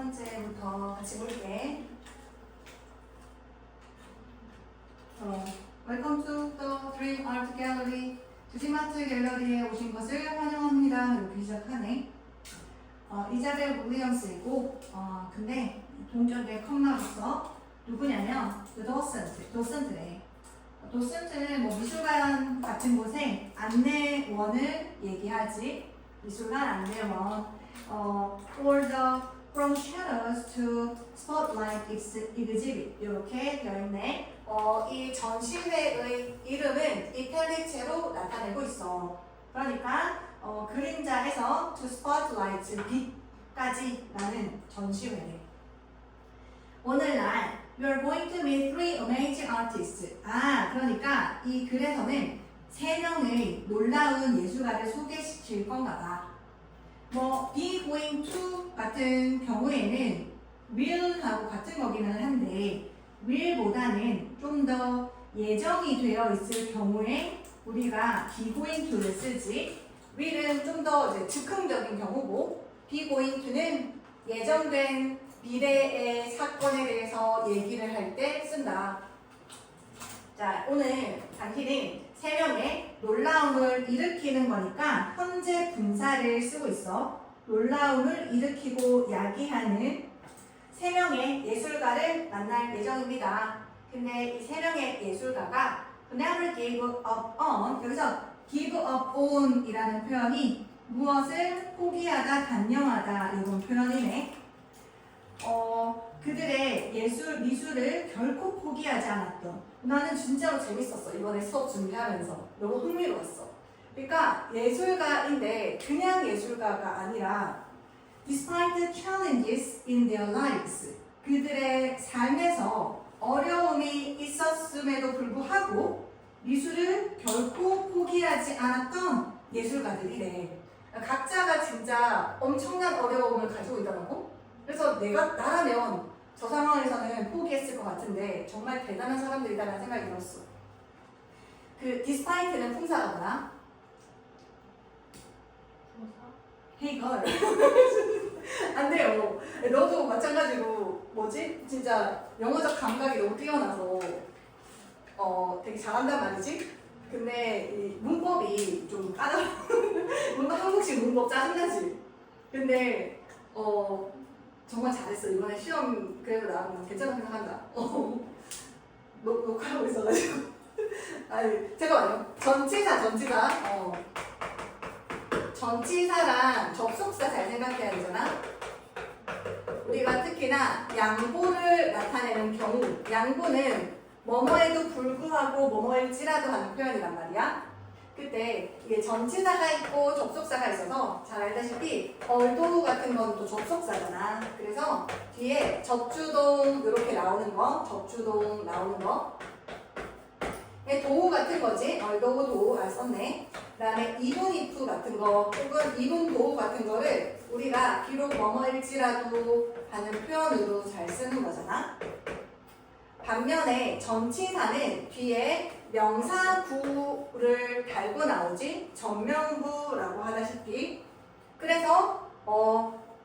번째부터 같이 볼게. Welcome to the Dream Art Gallery. 드림아트 갤러리에 오신 것을 환영합니다. 이렇게 시작하네. 이자벨 윌리엄스이고, 근데 동전의 컴마로서 누구냐면 그 도슨트래. 도슨트는 뭐 미술관 같은 곳에 안내원을 얘기하지. 미술관 안내원. For the From Shadows to Spotlight Exhibit 이렇게 되어 있네. 이 전시회의 이름은 이탈리체로 나타내고 있어. 그러니까 그림자에서 to spotlight 빛까지 라는 전시회래. 오늘날 You're going to meet three amazing artists. 그러니까 이 글에서는 세 명의 놀라운 예술가를 소개시킬 건가 봐. 뭐 be going to 같은 경우에는 will하고 같은 거기는 한데 will보다는 좀 더 예정이 되어 있을 경우에 우리가 be going to를 쓰지. will은 좀 더 이제 즉흥적인 경우고 be going to는 예정된 미래의 사건에 대해서 얘기를 할 때 쓴다. 자, 오늘 당신은 세 명의 놀라움을 일으키는 거니까 현재 분사를 쓰고 있어. 놀라움을 일으키고 야기하는 세 명의 예술가를 만날 예정입니다. 근데 이 세 명의 예술가가 never gave up on, 여기서 give up on 이라는 표현이 무엇을 포기하다, 단념하다 이런 표현이네. 그들의 미술을 결코 포기하지 않았던. 나는 진짜로 재밌었어. 이번에 수업 준비하면서. 너무 흥미로웠어. 그러니까 예술가인데 그냥 예술가가 아니라 despite the challenges in their lives. 그들의 삶에서 어려움이 있었음에도 불구하고 미술을 결코 포기하지 않았던 예술가들이래. 각자가 진짜 엄청난 어려움을 가지고 있다는 거? 그래서 나라면 저 상황에서는 포기했을 것 같은데 정말 대단한 사람들이다라는 생각이 들었어. 그 despite는 품사가 뭐야? Hey girl. 안 돼요. 너도 마찬가지로 진짜 영어적 감각이 너무 뛰어나서 되게 잘한단 말이지? 근데 이 문법이 좀 뭔가 한국식 문법 짜증나지? 근데 정말 잘했어. 이번에 시험 그래도 나오면 괜찮다고 생각한다. 녹화하고 있어가지고. 아니, 잠깐만요. 전치사랑 접속사 잘 생각해야 되잖아. 우리가 특히나 양보를 나타내는 경우, 양보는 뭐뭐에도 불구하고 뭐뭐일지라도 하는 표현이란 말이야. 그때 이게 전치사가 있고 접속사가 있어서 잘 알다시피 although 같은 건 또 접속사잖아. 그래서 뒤에 접주동 이렇게 나오는 거, 접주동 나오는 거, 도우 같은 거지. although 도우 썼네. 그 다음에 even if 같은 거 혹은 even though 같은 거를 우리가 비록 뭐뭐일지라도 하는 표현으로 잘 쓰는 거잖아. 반면에 전치사는 뒤에 명사구를 달고 나오지. 전명구라고 하다시피. 그래서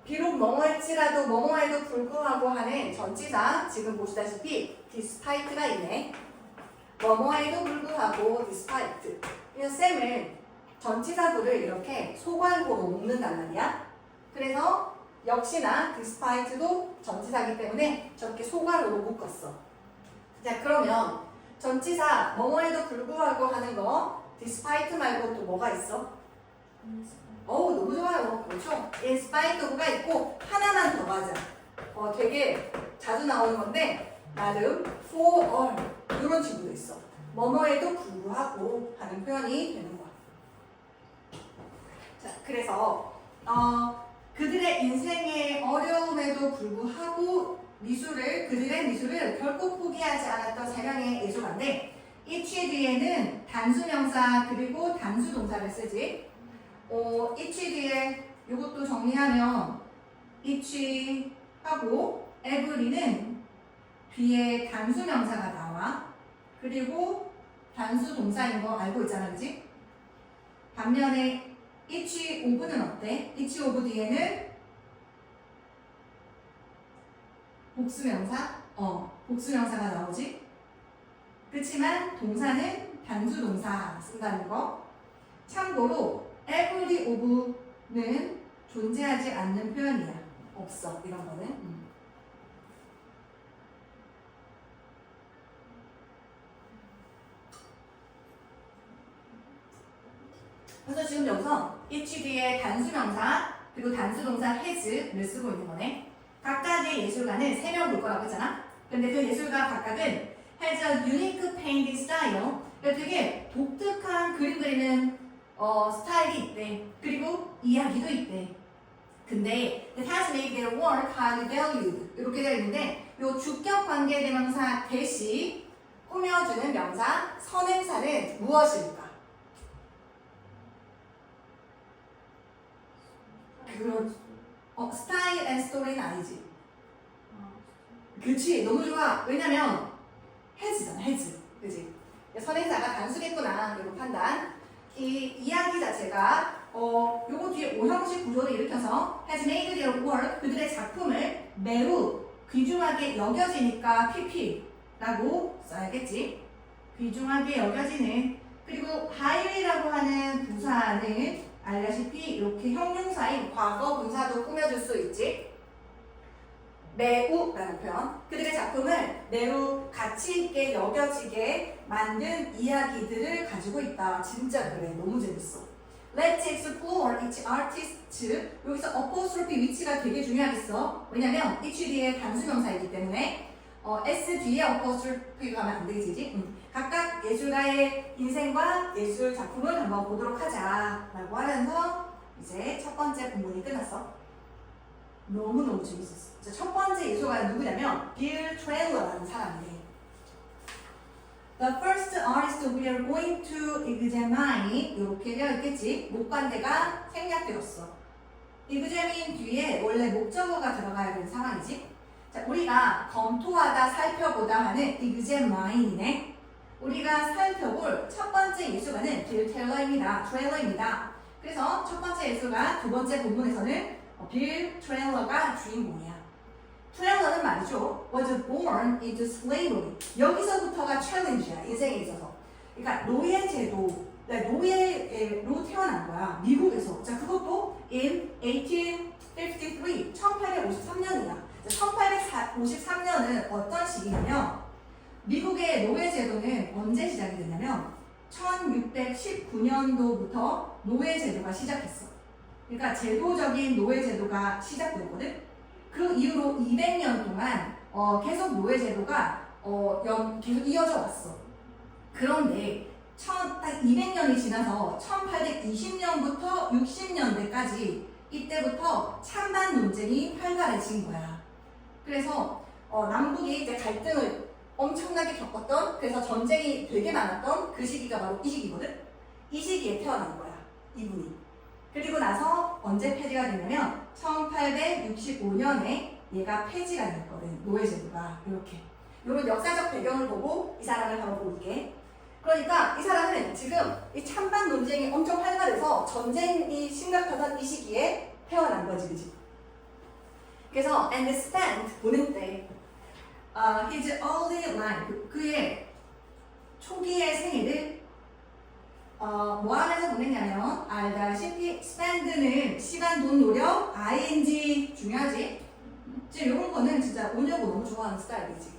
비록 뭐뭐일지라도 뭐뭐에도 불구하고 하는 전치사 지금 보시다시피 despite가 있네. 뭐뭐에도 불구하고 despite. 그래서 쌤은 전치사구를 이렇게 소괄호로 묶는단 말이야. 그래서 역시나 despite도 전치사이기 때문에 저렇게 소괄호로 묶었어. 자, 그러면 전치사 뭐뭐에도 불구하고 하는 거 despite 말고 또 뭐가 있어? 너무 좋아요. 그렇죠? in spite of가 있고 하나만 더 가자. 되게 자주 나오는 건데 나름 for all 이런 식으로 있어. 뭐뭐에도 불구하고 하는 표현이 되는 거야. 자, 그래서 그들의 인생의 어려움에도 불구하고 그들의 미술을 결코 포기하지 않았던 세 명의 예술가인데 each 뒤에는 단수명사 그리고 단수동사를 쓰지. each 뒤에 이것도 정리하면 each 하고 every는 뒤에 단수명사가 나와. 그리고 단수동사인 거 알고 있잖아, 그치? 반면에 each of는 어때? each of 뒤에는 복수명사? 복수명사가 나오지. 그렇지만 동사는 단수동사 쓴다는 거. 참고로 every of는 존재하지 않는 표현이야. 없어. 이런 거는. 그래서 지금 여기서 each 뒤에 단수명사 그리고 단수동사 has를 쓰고 있는 거네. 각각의 예술가는 3명 볼 거라고 했잖아. 근데 그 예술가 각각은 has a unique painting style. 그러니까 되게 독특한 그림 그리는 스타일이 있대. 그리고 이야기도 있대. 근데 it has made their work highly valued. 이렇게 되어 있는데 요 주격 관계 대명사 대시 꾸며주는 명사 선행사는 무엇일까? 스타일 앤 스토리는 아니지. 그치, 너무 좋아. 왜냐면 has잖아, has. 그치? 선행사가 단수겠구나. 이거 판단. 이 이야기 자체가 요거 뒤에 오형식 구조를 일으켜서 has made their work, 그들의 작품을 매우 귀중하게 여겨지니까 pp라고 써야겠지. 귀중하게 여겨지는. 그리고 highly라고 하는 부사는 알다시피 이렇게 형용사인 과거 분사도 꾸며줄 수 있지. 매우라는 표현. 그들의 작품을 매우 가치 있게 여겨지게 만든 이야기들을 가지고 있다. 진짜 그래. 너무 재밌어. Let's explore each artist. 여기서 apostrophe 위치가 되게 중요하겠어. 왜냐면 each 뒤에 단수명사이기 때문에 s 뒤에 apostrophe가 가면 안 되지. 각각 예술가의 인생과 예술 작품을 한번 보도록 하자라고 하면서 이제 첫 번째 본문이 끝났어. 너무너무 재밌었어. 첫 번째 예술가는 누구냐면 빌 트레일러라는 사람이래. The first artist we are going to examine 이렇게 되어 있겠지. 목관대가 생략되었어. examine 뒤에 원래 목적어가 들어가야 되는 상황이지. 자, 우리가 검토하다, 살펴보다 하는 examine이네. 우리가 살펴볼 첫 번째 예술가는 빌 트레일러입니다. 그래서 첫 번째 예술가, 두 번째 본문에서는 빌 트레일러가 주인공이야. 트레일러는 말이죠. was born into slavery. 여기서부터가 챌린지야. 인생에 있어서. 그러니까 노예제도, 노예로 태어난 거야. 미국에서. 자, 그것도 in 1853, 1853년이야. 1853년은 어떤 시기냐면 미국의 노예제도는 언제 시작이 됐냐면 1619년도부터 노예제도가 시작했어. 그러니까 제도적인 노예제도가 시작되거든. 그 이후로 200년 동안 계속 노예제도가 계속 이어져 왔어. 그런데 딱 200년이 지나서 1820년부터 60년대까지 이때부터 찬반 논쟁이 활발해진 거야. 그래서 남북이 이제 갈등을 엄청나게 겪었던, 그래서 전쟁이 되게 많았던 그 시기가 바로 이 시기거든. 이 시기에 태어난 거야, 이분이. 그리고 나서 언제 폐지가 됐냐면 1865년에 얘가 폐지가 됐거든. 노예제도가. 이렇게 이런 역사적 배경을 보고 이 사람을 한번 볼게. 그러니까 이 사람은 지금 이 찬반 논쟁이 엄청 활발해서 전쟁이 심각하던 이 시기에 태어난 거지, 그지? 그래서 and spent 보낸 때 his early life, 그의 초기의 생애를 뭐 하면서 보냈냐면 알다시피 spend는 시간, 돈, 노력, ing 중요하지? 지금 이런 거는 진짜 온여고 너무 좋아하는 스타일이지.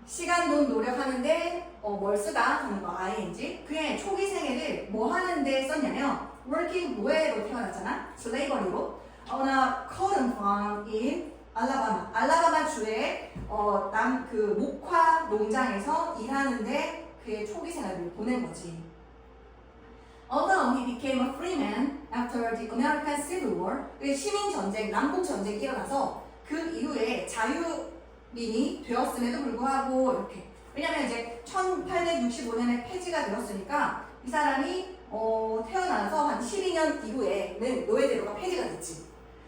시간, 돈, 노력하는데 뭘 쓰다 하는 거 ing. 그의 초기 생애를 뭐 하는데 썼냐면 working 뭐에로 태어났잖아. slavery로 on a cotton farm in 알라바마 주의 그 목화 농장에서 일하는데 그의 초기 생활을 보낸 거지. Although he became a free man after the American Civil War, 시민 전쟁, 남북 전쟁이 일어나서 그 이후에 자유민이 되었음에도 불구하고 이렇게. 왜냐면 이제 1865년에 폐지가 되었으니까 이 사람이 태어나서 한 12년 이후에는 노예제도가 폐지가 됐지.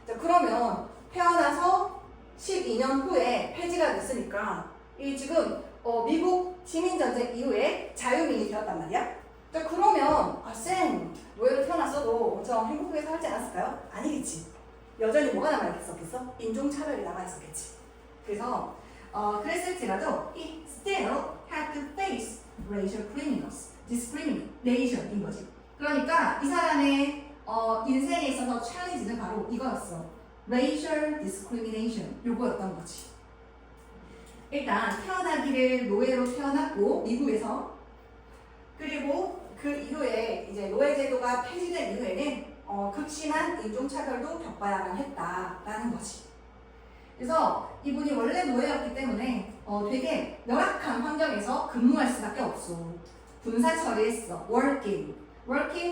자, 그러면 태어나서 12년 후에 폐지가 됐으니까 이 지금 미국 시민전쟁 이후에 자유민이 되었단 말이야. 자, 그러면 쌤 노예로 태어났어도 엄청 행복하게 살지 않았을까요? 아니겠지. 여전히 뭐가 남아있었겠어? 인종차별이 남아있었겠지. 그래서 그랬을지라도 he still had to face racial criminals, discrimination인 거지. 그러니까 이 사람의 인생에 있어서 챌린지는 바로 이거였어. racial discrimination 요거였던 거지. 일단 태어나기를 노예로 태어났고 미국에서 그리고 그 이후에 이제 노예제도가 폐지된 이후에는 극심한 인종차별도 겪어야만 했다라는 거지. 그래서 이분이 원래 노예였기 때문에 되게 열악한 환경에서 근무할 수밖에 없어. 분사 처리했어. working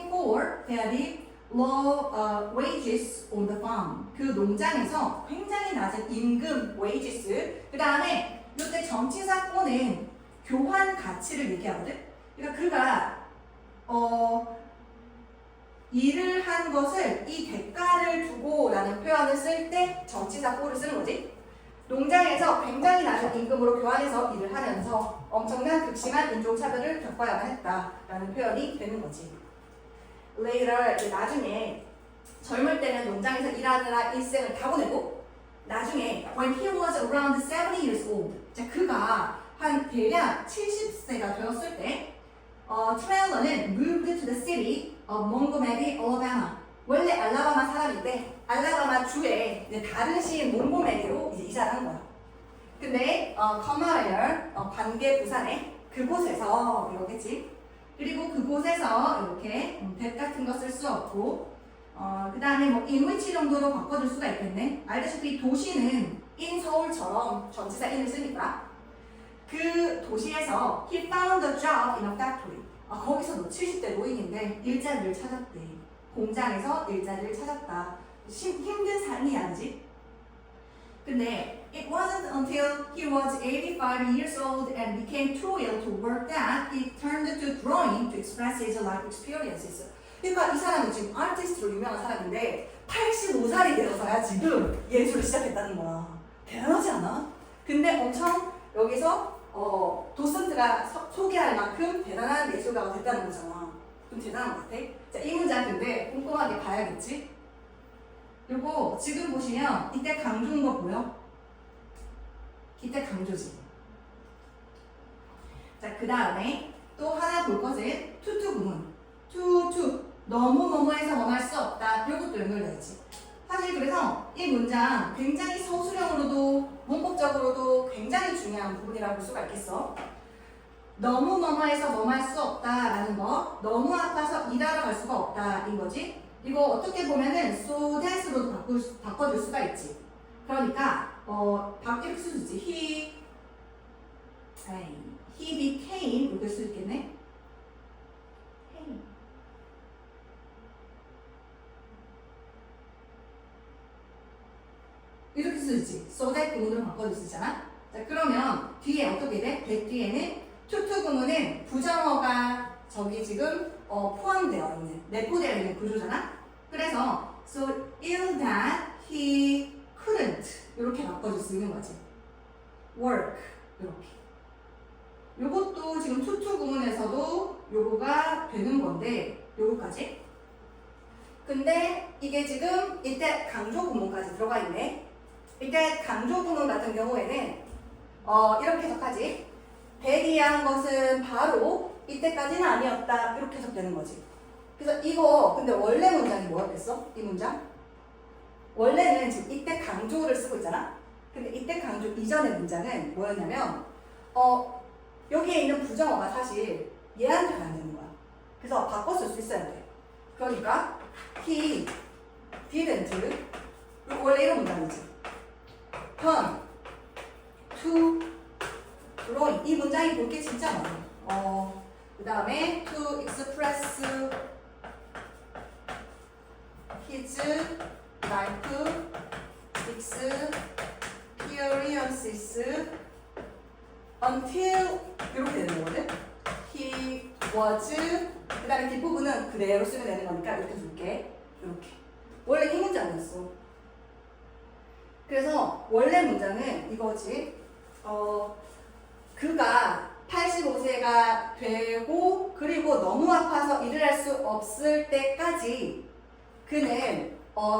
for very low wages on the farm. 그 농장에서 굉장히 낮은 임금 wages. 그 다음에 이때 정치사건은 교환 가치를 얘기하거든. 그러니까 그가 일을 한 것을 이 대가를 두고라는 표현을 쓸 때 정치사고를 쓰는 거지. 농장에서 굉장히 낮은 임금으로 교환해서 일을 하면서 엄청난 극심한 인종차별을 겪어야만 했다라는 표현이 되는 거지. later, 나중에 젊을 때는 농장에서 일하느라 일생을 다 보내고 나중에 when he was around 70 years old, 자, 그가 한 대략 70세가 되었을 때 트레일러는 moved to the city of Montgomery, Alabama. 원래 알라바마 사람인데 알라바마 주에 이제 다른 시인 몽고메리로 이제 이사를 한 거야. 근데 커머웨어 관계 부산에 그곳에서 이러겠지. 그리고 그곳에서 이렇게 대 같은 거 쓸 수 없고 그 다음에 뭐 인위치 정도로 바꿔줄 수가 있겠네. 알다시피 도시는 in 서울처럼 전치사 in을 쓰니까 그 도시에서 he found a job in a factory. 거기서도 70대 노인인데 일자리를 찾았대. 공장에서 일자리를 찾았다. 힘든 삶이 아니지. 근데 it wasn't until he was 85 years old and became too ill to work that he turned to drawing to express his life experiences. 그러니까 이 사람은 지금 아티스트로 유명한 사람인데 85살이 되어서야 지금 예술을 시작했다는 거야. 대단하지 않아? 근데 엄청 여기서 도슨트가 소개할 만큼 대단한 예술가가 됐다는 거잖아. 좀 대단한 것 같아. 자, 이 문장 근데 꼼꼼하게 봐야겠지? 요거 지금 보시면 이때 강조인 거 보여? 이때 강조지. 자, 그 다음에 또 하나 볼 것은 투투 구문. 투투. 너무 뭐뭐해서 뭐할 수 없다. 요것도 연결되지. 사실 그래서 이 문장 굉장히 서술형으로도 문법적으로도 굉장히 중요한 부분이라고 볼 수가 있겠어. 너무 뭐뭐해서 뭐할 수 없다라는 거, 너무 아파서 일하러 갈 수가 없다인 거지. 이거 어떻게 보면은 so that으로도 바꿔줄 수가 있지. 그러니까 이렇게 쓸 수 있지. he became 이렇게 쓸 수 있겠네. 이렇게 쓰지. so that 구문으로 바꿔줄 수 있잖아. 자, 그러면 뒤에 어떻게 돼? that 뒤에는 투투 구문은 부정어가 저기 지금 포함되어 있는, 내포되어 있는 구조잖아. 그래서 so ill that he couldn't 이렇게 바꿔줄 수 있는 거지. work 이렇게. 요것도 지금 투투 구문에서도 요거가 되는 건데 요거까지. 근데 이게 지금 이때 강조 구문까지 들어가 있네. 이때 강조 구문 같은 경우에는 이렇게 해석하지. 대기한 것은 바로 이때까지는 아니었다. 이렇게 해석되는 거지. 그래서 이거 근데 원래 문장이 뭐였겠어? 이 문장? 원래는 지금 이때 강조를 쓰고 있잖아. 근데 이때 강조 이전의 문장은 뭐였냐면 여기에 있는 부정어가 사실 얘한테 가야 되는 거야. 그래서 바꿔 쓸 수 있어야 돼. 그러니까 he didn't 원래 이런 문장이지. turn to drawing 이 문장이 볼 게 진짜 많아. 그 다음에 to express his life experiences until 이렇게 되는 거거든. He was 그 다음에 뒷부분은 그대로 쓰면 되는 거니까 이렇게 줄게. 이렇게. 원래 이 문장이었어. 그래서 원래 문장은 이거지. 그가 85세가 되고 그리고 너무 아파서 일을 할 수 없을 때까지 그는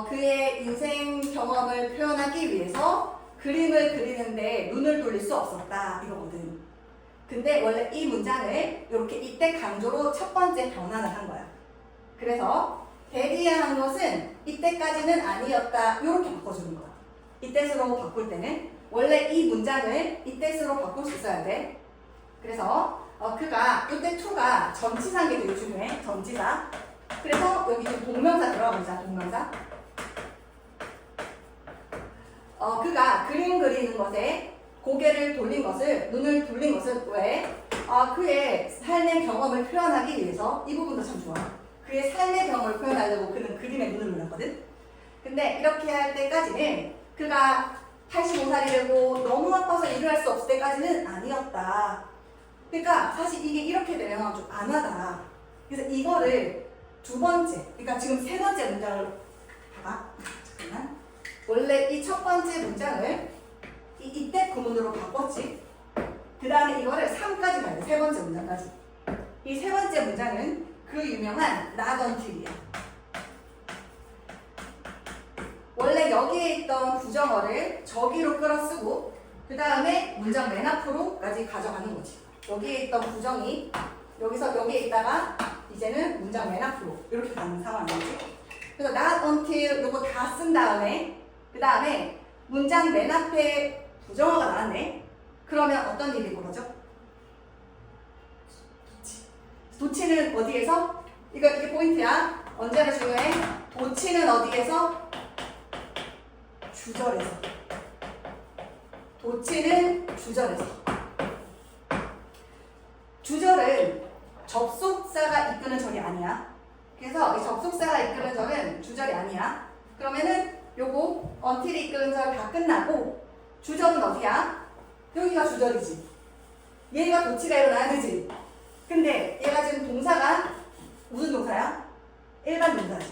그의 인생 경험을 표현하기 위해서 그림을 그리는데 눈을 돌릴 수 없었다 이거거든. 근데 원래 이 문장을 이렇게 이때 강조로 첫 번째 변환을 한 거야. 그래서 대리한 것은 이때까지는 아니었다 이렇게 바꿔주는 거야. 이때스로 바꿀 때는 원래 이 문장을 이때스로 바꿀 수 있어야 돼. 그래서 그가 이때 to가 전치사인 게 되게 중요해. 전치사. 그래서 여기 지금 동명사 들어가고 있잖아. 동명사. 그가 그림 그리는 것에 고개를 돌린 것을, 눈을 돌린 것은 왜? 그의 삶의 경험을 표현하기 위해서. 이 부분도 참 좋아. 그의 삶의 경험을 표현하려고 그는 그림에 눈을 돌렸거든. 근데 이렇게 할 때까지는 그가 85살이 되고 너무 아파서 일을 할 수 없을 때까지는 아니었다. 그러니까 사실 이게 이렇게 되면 좀 안 하다. 그래서 이거를 두 번째, 그러니까 지금 세 번째 문장을 봐봐. 잠깐만. 원래 이 첫 번째 문장을 이때 구문으로 바꿨지. 그 다음에 이거를 3까지 가야 돼. 세 번째 문장까지. 이 세 번째 문장은 그 유명한 not until이야. 원래 여기에 있던 부정어를 저기로 끌어쓰고 그 다음에 문장 맨 앞으로까지 가져가는 거지. 여기에 있던 부정이 여기서 여기에 있다가 이제는 문장 맨 앞으로 이렇게 가는 상황이지. 그래서 not until 요거 다 쓴 다음에 그 다음에 문장 맨 앞에 부정어가 나왔네. 그러면 어떤 일이 벌어져? 도치는 어디에서? 이게 포인트야. 언제나 중요해. 도치는 어디에서? 주절에서. 도치는 주절에서. 주절은 접속사가 이끄는 절이 아니야. 그래서 이 접속사가 이끄는 절은 주절이 아니야. 그러면은 요거 until이 이끄는 절 다 끝나고 주절은 어디야? 여기가 주절이지. 얘가 도치가 일어나야 되지. 근데 얘가 지금 동사가 무슨 동사야? 일반 동사지.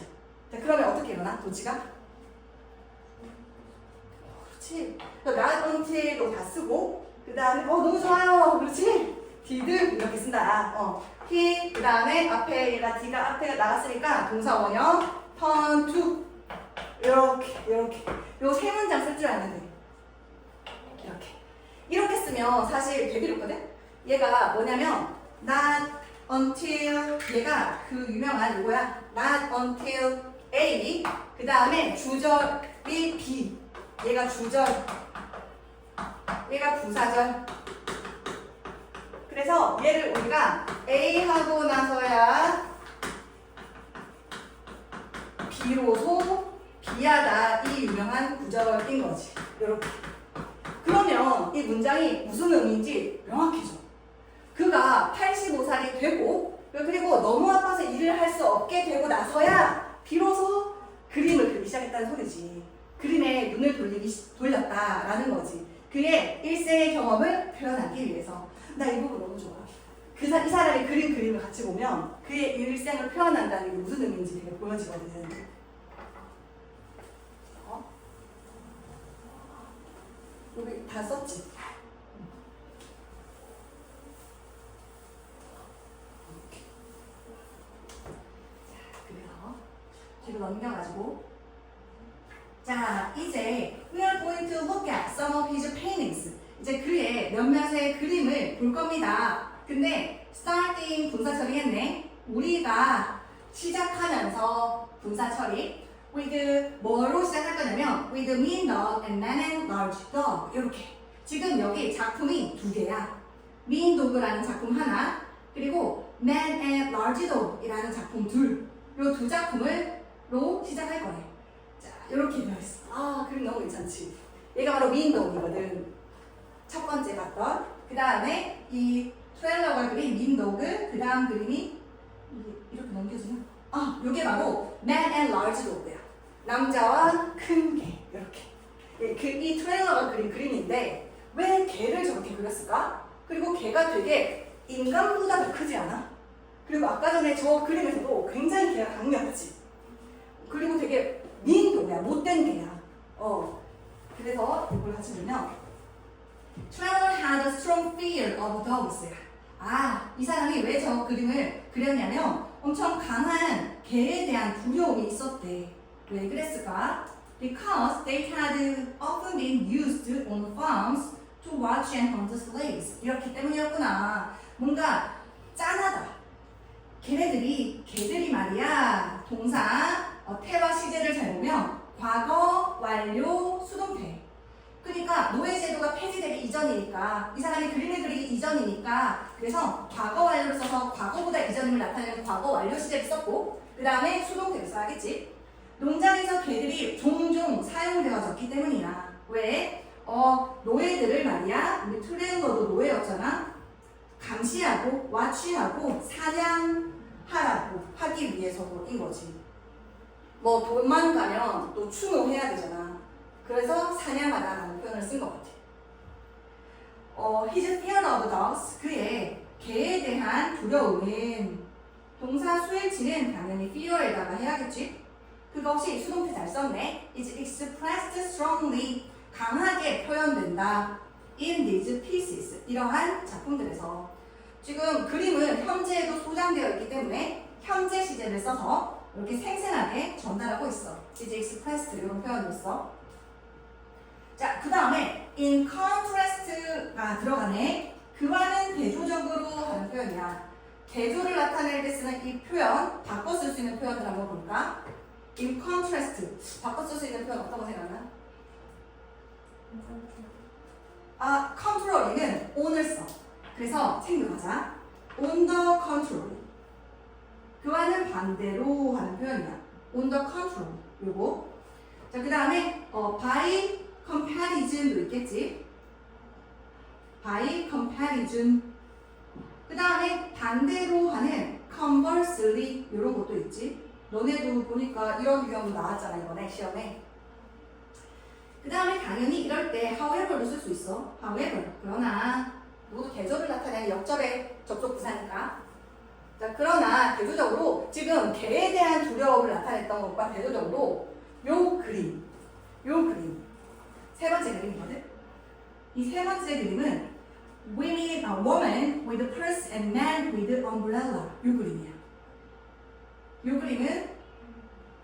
자, 그러면 어떻게 일어나? 도치가? 그렇지. not until로 다 쓰고 그 다음에 너무 좋아요. 그렇지? did 이렇게 쓴다. he 그 다음에 앞에 얘가 d가 앞에가 나갔으니까 동사 원형 turn to 이렇게 요 세 문장 쓸 줄 알았는데 이렇게 쓰면 사실 되게 좋거든? 얘가 뭐냐면 not until 얘가 그 유명한 요거야. not until A 그 다음에 주절이 B 얘가 주절 얘가 부사절. 그래서 얘를 우리가 A 하고 나서야 B로소 B하다 이 유명한 구절인 거지. 이렇게. 그러면 이 문장이 무슨 의미인지 명확해져. 그가 85살이 되고 그리고 너무 아파서 일을 할 수 없게 되고 나서야 비로소 그림을 그리기 시작했다는 소리지. 그림에 눈을 돌렸다라는 거지. 그의 일생의 경험을 표현하기 위해서. 나 이 부분 너무 좋아. 이 사람이 그림을 같이 보면 그의 일생을 표현한다는 게 무슨 의미인지 되게 보여지거든. 여기 다 썼지? 그래요. 뒤로 넘겨가지고 자 이제 we are going to look at some of his paintings. 이제 그의 몇몇의 그림을 볼 겁니다. 근데 starting 분사 처리했네. 우리가 시작하면서 분사 처리 with 뭐로 시작할 거냐면 with mean dog and man and large dog 이렇게. 지금 여기 작품이 두 개야. mean dog라는 작품 하나 그리고 man and large dog이라는 작품 둘. 요 두 작품을로 시작할 거래. 자 이렇게 되어 있어. 그림 너무 괜찮지. 얘가 바로 mean dog이거든. 첫 번째 봤던. 그 다음에 이 트레일러가 그린 mean dog. 그 다음 그림이 이렇게 넘겨지면 요게 바로 man and large dog야. 남자와 큰 개. 이렇게. 이 트레일러가 그린 그림인데 왜 개를 저렇게 그렸을까? 그리고 개가 되게 인간보다 더 크지 않아? 그리고 아까 전에 저 그림에서도 굉장히 개가 강력하지. 그리고 되게 미인도야. 못된 개야. 그래서 이걸 같이 보면 Trevor had a strong fear of dogs. 이 사람이 왜 저 그림을 그렸냐면 엄청 강한 개에 대한 두려움이 있었대. 왜 그랬을까? because they had often been used on farms to watch and hunt slaves. 이렇기 때문이었구나. 뭔가 짠하다. 걔들이 말이야. 동사 태와 시제를 잘 보면 과거, 완료, 수동태. 그러니까 노예제도가 폐지되기 이전이니까 이 사람이 그림을 그리기 이전이니까 그래서 과거 완료를 써서 과거보다 이전임을 나타내는 과거 완료 시제를 썼고 그 다음에 수동태를 써야겠지. 농장에서 개들이 종종 사용되어졌기 때문이야. 왜? 노예들을 말이야. 우리 트레일러도 노예였잖아. 감시하고 와치하고 사냥하라고 하기 위해서인 거지. 뭐 돈만 가면 또 추노해야 되잖아. 그래서 사냥하다라는 표현을 쓴 것 같아. His fear of dogs, 그의 개에 대한 두려움은 동사 수일치는 당연히 fear에다가 해야겠지. 그것이 수동태 잘 썼네. is expressed strongly, 강하게 표현된다. in these pieces, 이러한 작품들에서. 지금 그림은 현재에도 소장되어 있기 때문에 현재 시제를 써서 이렇게 생생하게 전달하고 있어. is expressed 이런 표현을 써. 자, 그 다음에 in contrast가 들어가네. 그와는 대조적으로 하는 표현이야. 대조를 나타낼 때 쓰는 이 표현, 바꿔 쓸 수 있는 표현들 한번 볼까? in contrast, 바꿔 쓸 수 있는 표현 어떤 거 생각나? contrary는 on을 써. 그래서 생각하자. on the contrary. 그와는 반대로 하는 표현이야. on the contrary. 요거. 자, 그 다음에 by comparison도 있겠지. by comparison. 그 다음에 반대로 하는 conversely 이런 것도 있지. 너네도 보니까 이런 유형도 나왔잖아 이번에 시험에. 그 다음에 당연히 이럴 때 however도 쓸 수 있어. however. 그러나 모두 대조를 나타내는 역접의 접속 부사니까. 자, 그러나 대조적으로 지금 개에 대한 두려움을 나타냈던 것과 대조적으로 요 그림 세 번째 그림이거든. 이 세 번째 그림은 woman with purse and man with umbrella. 요 그림이야. 요 그림은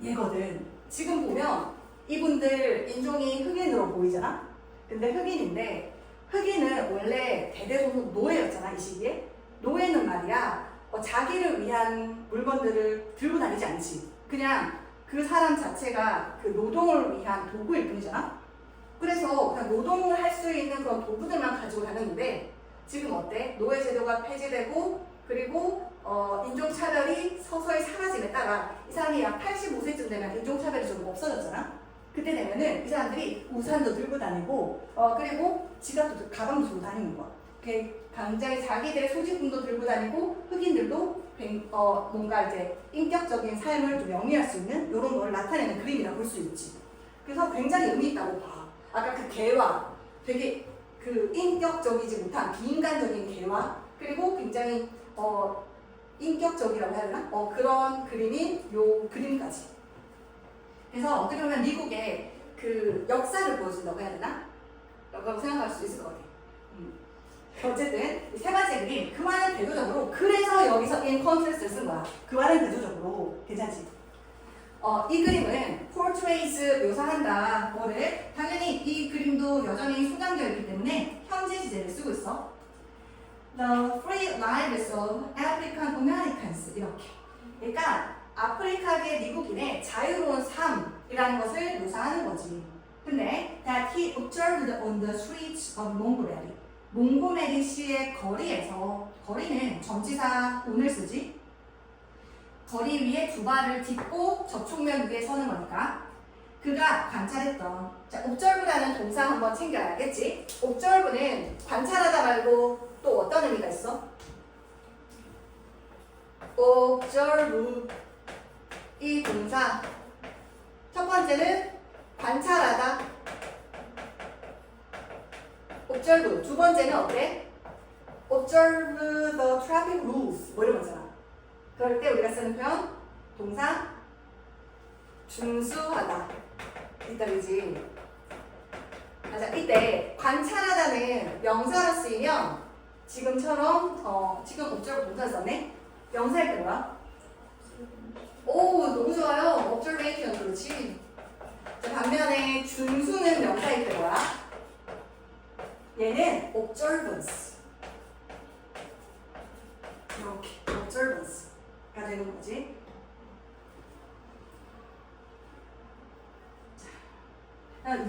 얘거든. 지금 보면 이분들 인종이 흑인으로 보이잖아. 근데 흑인은 원래 대대손손 노예였잖아. 이 시기에. 노예는 말이야 자기를 위한 물건들을 들고 다니지 않지. 그냥 그 사람 자체가 그 노동을 위한 도구일 뿐이잖아. 그래서 그냥 노동을 할 수 있는 그런 도구들만 가지고 다녔는데 지금 어때? 노예 제도가 폐지되고 그리고 인종차별이 서서히 사라짐에 따라 이 사람이 약 85세쯤 되면 인종차별이 좀 없어졌잖아. 그때 되면은 이 사람들이 우산도 들고 다니고 그리고 지갑도 가방도 들고 다니는 거야. 굉장히 자기들의 소지품도 들고 다니고 흑인들도 뭔가 이제 인격적인 삶을 좀 영위할 수 있는 이런 걸 나타내는 그림이라 볼 수 있지. 그래서 굉장히 의미 있다고 봐. 아까 그 개와 되게 그 인격적이지 못한 비인간적인 개와 그리고 굉장히 인격적이라고 해야 되나? 그런 그림인 요 그림까지. 그래서 어떻게 보면 미국의 그 역사를 보여준다고 해야 되나? 라고 생각할 수 있을 것 같아요. 어쨌든 세 번째 그림 그와는 대조적으로 그래서 여기서 in contrast를 쓴 거야. 그와는 대조적으로 괜찮지? 이 그림은 portrays 묘사한다 뭐를 당연히 이 그림도 여전히 소장되어 있기 때문에 현재 시제를 쓰고 있어. The free lives of African Americans 이렇게. 그러니까 아프리카계 미국인의 자유로운 삶이라는 것을 묘사하는 거지. 근데 that he observed on the streets of Montgomery. 몽고메리 시의 거리에서 거리는 전치사 on을 쓰지. 거리 위에 두 발을 딛고 접촉면 위에 서는 거니까 그가 관찰했던 자, observe라는 동사 한번 챙겨야겠지. observe는 관찰하다 말고 또 어떤 의미가 있어? observe 이 동사 첫 번째는 관찰하다 observe 두 번째는 어때? observe the traffic rules 뭐 이런 거잖아. 그럴 때 우리가 쓰는 표현 동사 준수하다 이따 그지? 맞아. 이때 관찰하다는 명사로 쓰이면 지금처럼 지금 observe 동사 썼네? 명사일 때 뭐야? 오 너무 좋아요. observation 그렇지. 자, 반면 반면에 준수는 명사일 때 뭐야? 얘는 observance. 이렇게 observance가 되는 거지.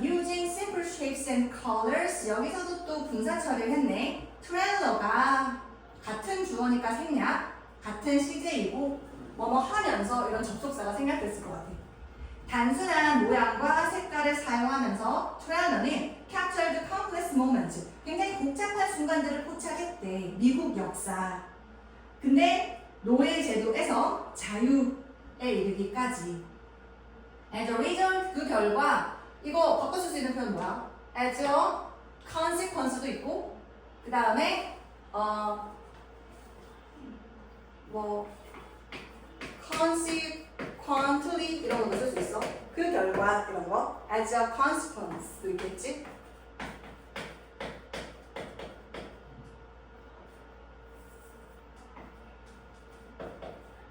Using simple shapes and colors. 여기서도 또 분사 처리를 했네. 트레일러가 같은 주어니까 생략, 같은 시제이고 뭐뭐 하면서 이런 접속사가 생략됐을 것 같아. 단순한 모양과 색깔을 사용하면서 트레일러는 captured complex moments. 굉장히 복잡한 순간들을 포착했대. 미국 역사. 근데 노예 제도에서 자유에 이르기까지. As a result, 그 결과 이거 바꿔 쓸 수 있는 표현 뭐야? As a consequence도 있고 그 다음에 consequently 이런 것도 쓸 수 있어. 그 결과 이런 거 as a consequence도 있겠지?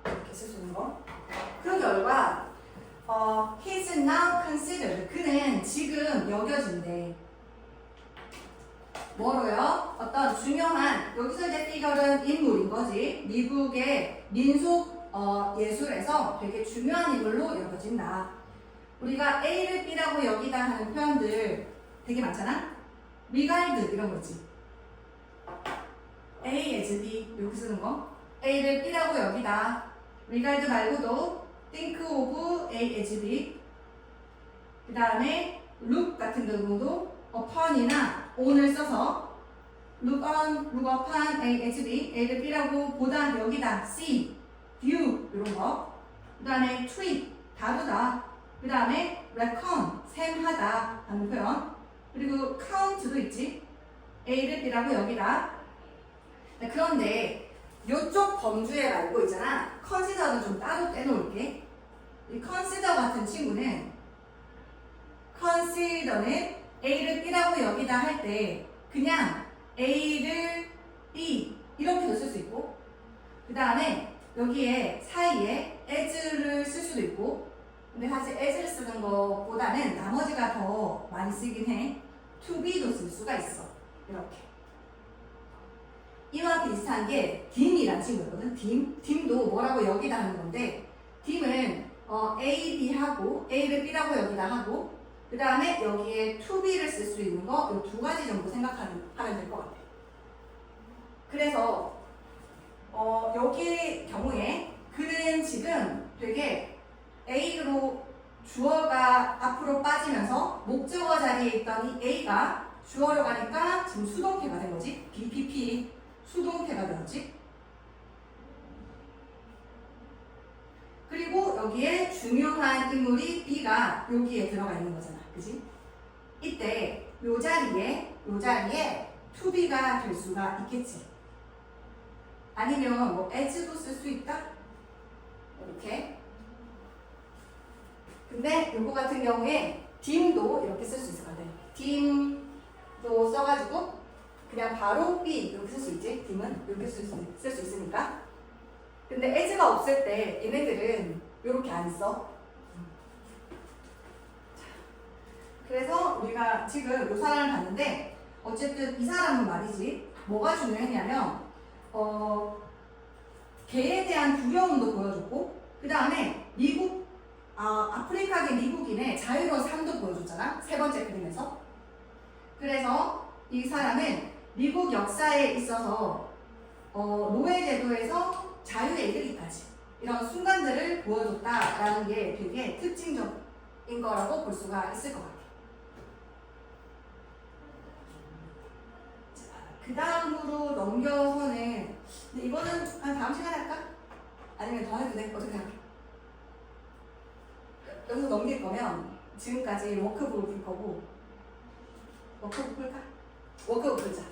이렇게 쓸 수 있는 거. 그 결과 he's now considered. 그는 지금 여겨진대. 뭐로요? 어떤 중요한, 여기서 이제 피겨는 인물인 거지. 미국의 민속 예술에서 되게 중요한 인물로 여겨진다. 우리가 A를 B라고 여기다 하는 표현들 되게 많잖아? regard 이런 거지. A as B 이렇게 쓰는 거. A를 B라고 여기다. regard 말고도 think of A as B. 그 다음에 look 같은 경우도 upon이나 on을 써서 look upon A as B, A를 B라고 보다 여기다 see, view 이런 거. 그 다음에 treat 다루다. 그 다음에 reckon 셈하다 하는 표현. 그리고 count도 있지. A를 B라고 여기다. 네, 그런데 이쪽 범주에 말고 있잖아. consider는 좀 따로 떼놓을게. 이 consider 같은 친구는 consider는 A를 B라고 여기다 할 때 그냥 A를 B 이렇게도 쓸 수 있고 그 다음에 여기에 사이에 as를 쓸 수도 있고 근데 사실 as를 쓰는 것보다는 나머지가 더 많이 쓰긴 해. to be도 쓸 수가 있어. 이렇게. 이와 비슷한 게 dim이라는 친구거든. dim도 뭐라고 여기다 하는 건데 dim은 A, B 하고 A를 B라고 여기다 하고 그 다음에 여기에 to be를 쓸 수 있는 거 이 두 가지 정도 생각하면 될 것 같아. 그래서 여기 경우에 그는 지금 되게 A로 주어가 앞으로 빠지면서 목적어 자리에 있던 이 A가 주어로 가니까 지금 수동태가 된 거지. BPP 수동태가 되었지. 그리고 여기에 중요한 인물이 B가 여기에 들어가 있는 거잖아. 그지? 이때 요 자리에 to be가 될 수가 있겠지. 아니면 뭐 as도 쓸 수 있다? 이렇게. 근데 요거 같은 경우에 dim도 이렇게 쓸 수 있을 것 같아. dim도 써가지고 그냥 바로 B 이렇게 쓸 수 있지. dim은 이렇게 쓸 수 있으니까. 근데 as가 없을 때 얘네들은 이렇게 안 써. 그래서 우리가 지금 이 사람을 봤는데 어쨌든 이 사람은 말이지 뭐가 중요했냐면 개에 대한 두려움도 보여줬고 그 다음에 아프리카계 미국인의 자유로운 삶도 보여줬잖아. 세 번째 그림에서. 그래서 이 사람은 미국 역사에 있어서 노예 제도에서 자유에 이르기까지 이런 순간들을 보여줬다라는 게 되게 특징적인 거라고 볼 수가 있을 것 같아요. 그 다음으로 넘겨서는 근데 이거는 한 다음 시간에 할까? 아니면 더 해도 돼? 어떻게 생각해? 여기서 넘길 거면 지금까지 워크북을 풀 거고 워크북 풀까? 워크북 풀자.